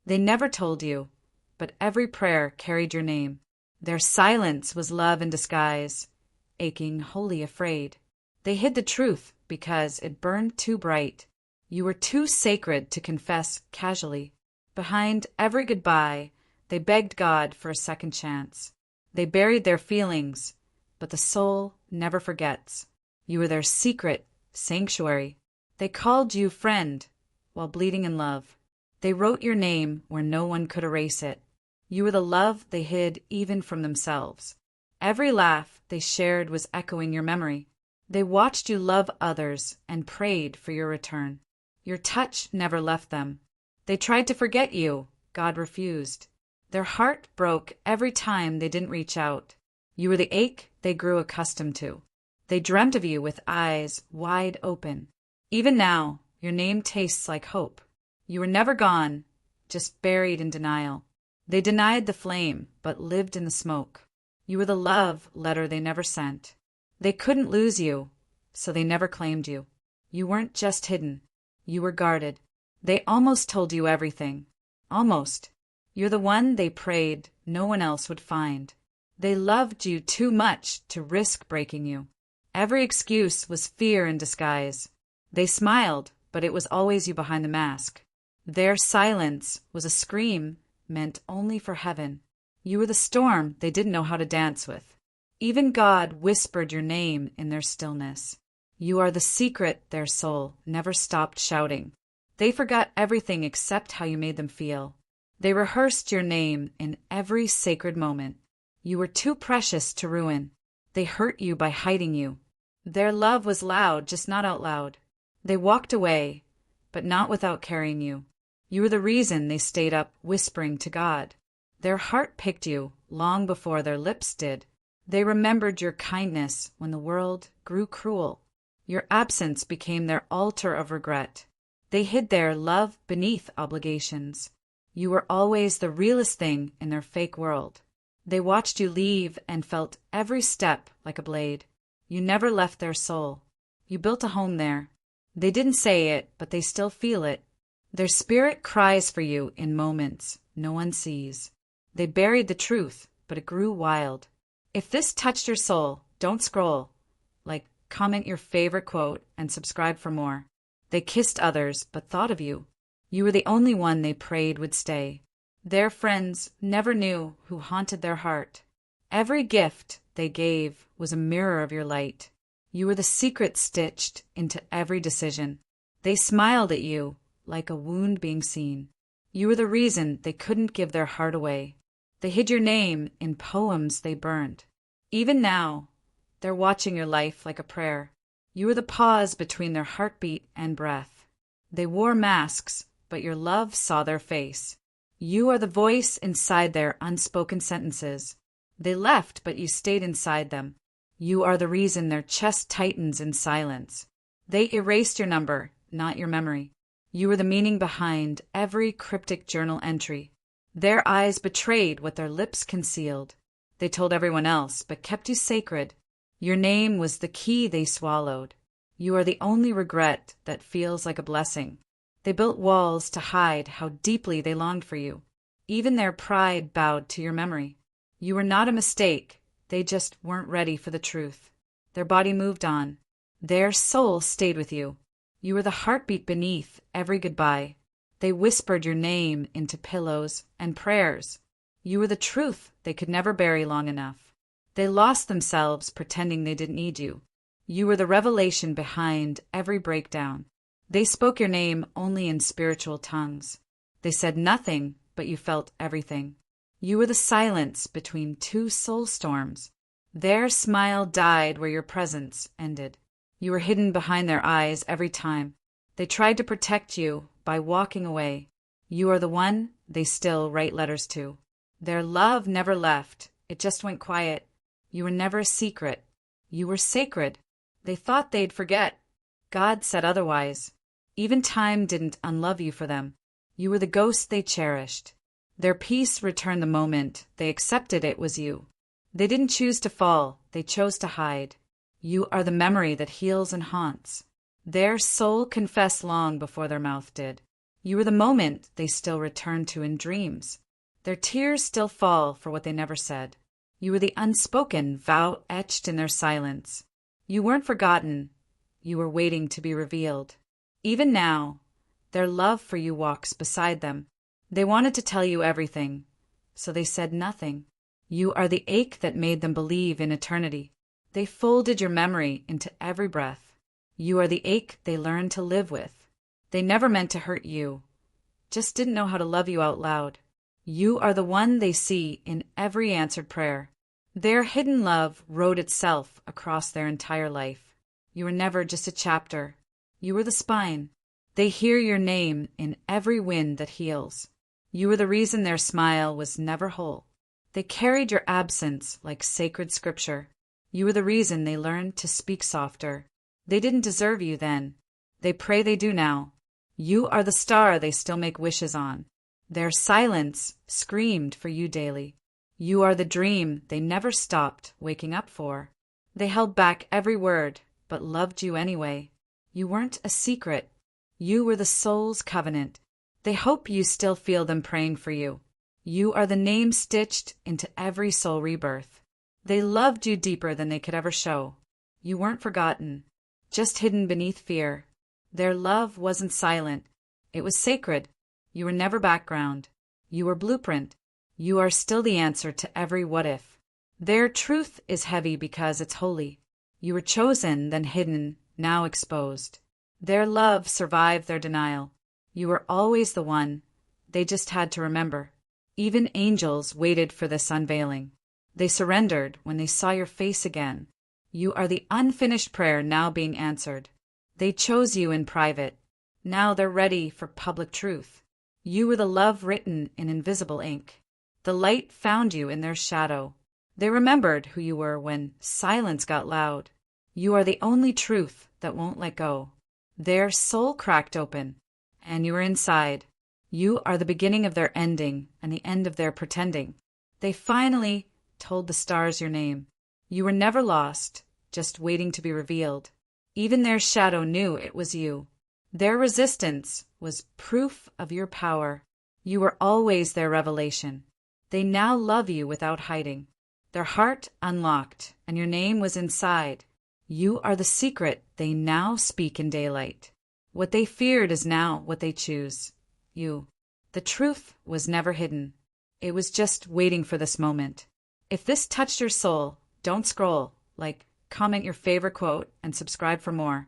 They never told you, but every prayer carried your name. Their silence was love in disguise, aching, wholly afraid. They hid the truth because it burned too bright. You were too sacred to confess casually. Behind every goodbye, they begged God for a second chance. They buried their feelings, but the soul never forgets. You were their secret sanctuary. They called you friend while bleeding in love. They wrote your name where no one could erase it. You were the love they hid even from themselves. Every laugh they shared was echoing your memory. They watched you love others and prayed for your return. Your touch never left them. They tried to forget you. God refused. Their heart broke every time they didn't reach out. You were the ache they grew accustomed to. They dreamt of you with eyes wide open. Even now, your name tastes like hope. You were never gone, just buried in denial. They denied the flame, but lived in the smoke. You were the love letter they never sent. They couldn't lose you, so they never claimed you. You weren't just hidden. You were guarded. They almost told you everything. Almost. You're the one they prayed no one else would find. They loved you too much to risk breaking you. Every excuse was fear in disguise. They smiled, but it was always you behind the mask. Their silence was a scream meant only for heaven. You were the storm they didn't know how to dance with. Even God whispered your name in their stillness. You are the secret their soul never stopped shouting. They forgot everything except how you made them feel. They rehearsed your name in every sacred moment. You were too precious to ruin. They hurt you by hiding you. Their love was loud, just not out loud. They walked away, but not without carrying you. You were the reason they stayed up whispering to God. Their heart picked you long before their lips did. They remembered your kindness when the world grew cruel. Your absence became their altar of regret. They hid their love beneath obligations. You were always the realest thing in their fake world. They watched you leave and felt every step like a blade. You never left their soul. You built a home there. They didn't say it, but they still feel it. Their spirit cries for you in moments no one sees. They buried the truth, but it grew wild. If this touched your soul, don't scroll. Comment your favorite quote and subscribe for more. They kissed others, but thought of you. You were the only one they prayed would stay. Their friends never knew who haunted their heart. Every gift they gave was a mirror of your light. You were the secret stitched into every decision. They smiled at you like a wound being seen. You were the reason they couldn't give their heart away. They hid your name in poems they burned. Even now, they're watching your life like a prayer. You were the pause between their heartbeat and breath. They wore masks, but your love saw their face. You are the voice inside their unspoken sentences. They left, but you stayed inside them. You are the reason their chest tightens in silence. They erased your number, not your memory. You were the meaning behind every cryptic journal entry. Their eyes betrayed what their lips concealed. They told everyone else, but kept you sacred. Your name was the key they swallowed. You are the only regret that feels like a blessing. They built walls to hide how deeply they longed for you. Even their pride bowed to your memory. You were not a mistake. They just weren't ready for the truth. Their body moved on. Their soul stayed with you. You were the heartbeat beneath every goodbye. They whispered your name into pillows and prayers. You were the truth they could never bury long enough. They lost themselves pretending they didn't need you. You were the revelation behind every breakdown. They spoke your name only in spiritual tongues. They said nothing, but you felt everything. You were the silence between two soul storms. Their smile died where your presence ended. You were hidden behind their eyes every time. They tried to protect you by walking away. You are the one they still write letters to. Their love never left. It just went quiet. You were never a secret. You were sacred. They thought they'd forget. God said otherwise. Even time didn't unlove you for them. You were the ghost they cherished. Their peace returned the moment they accepted it was you. They didn't choose to fall. They chose to hide. You are the memory that heals and haunts. Their soul confessed long before their mouth did. You were the moment they still return to in dreams. Their tears still fall for what they never said. You were the unspoken vow etched in their silence. You weren't forgotten. You were waiting to be revealed. Even now, their love for you walks beside them. They wanted to tell you everything, so they said nothing. You are the ache that made them believe in eternity. They folded your memory into every breath. You are the ache they learned to live with. They never meant to hurt you, just didn't know how to love you out loud. You are the one they see in every answered prayer. Their hidden love wrote itself across their entire life. You were never just a chapter. You were the spine. They hear your name in every wind that heals. You were the reason their smile was never whole. They carried your absence like sacred scripture. You were the reason they learned to speak softer. They didn't deserve you then. They pray they do now. You are the star they still make wishes on. Their silence screamed for you daily. You are the dream they never stopped waking up for. They held back every word, but loved you anyway. You weren't a secret. You were the soul's covenant. They hope you still feel them praying for you. You are the name stitched into every soul rebirth. They loved you deeper than they could ever show. You weren't forgotten, just hidden beneath fear. Their love wasn't silent. It was sacred. You were never background. You were blueprint. You are still the answer to every what if. Their truth is heavy because it's holy. You were chosen, then hidden, now exposed. Their love survived their denial. You were always the one. They just had to remember. Even angels waited for this unveiling. They surrendered when they saw your face again. You are the unfinished prayer now being answered. They chose you in private. Now they're ready for public truth. You were the love written in invisible ink. The light found you in their shadow. They remembered who you were when silence got loud. You are the only truth that won't let go. Their soul cracked open, and you were inside. You are the beginning of their ending and the end of their pretending. They finally told the stars your name. You were never lost, just waiting to be revealed. Even their shadow knew it was you. Their resistance was proof of your power. You were always their revelation. They now love you without hiding. Their heart unlocked, and your name was inside. You are the secret they now speak in daylight. What they feared is now what they choose. You. The truth was never hidden. It was just waiting for this moment. If this touched your soul, don't scroll. Comment your favorite quote and subscribe for more.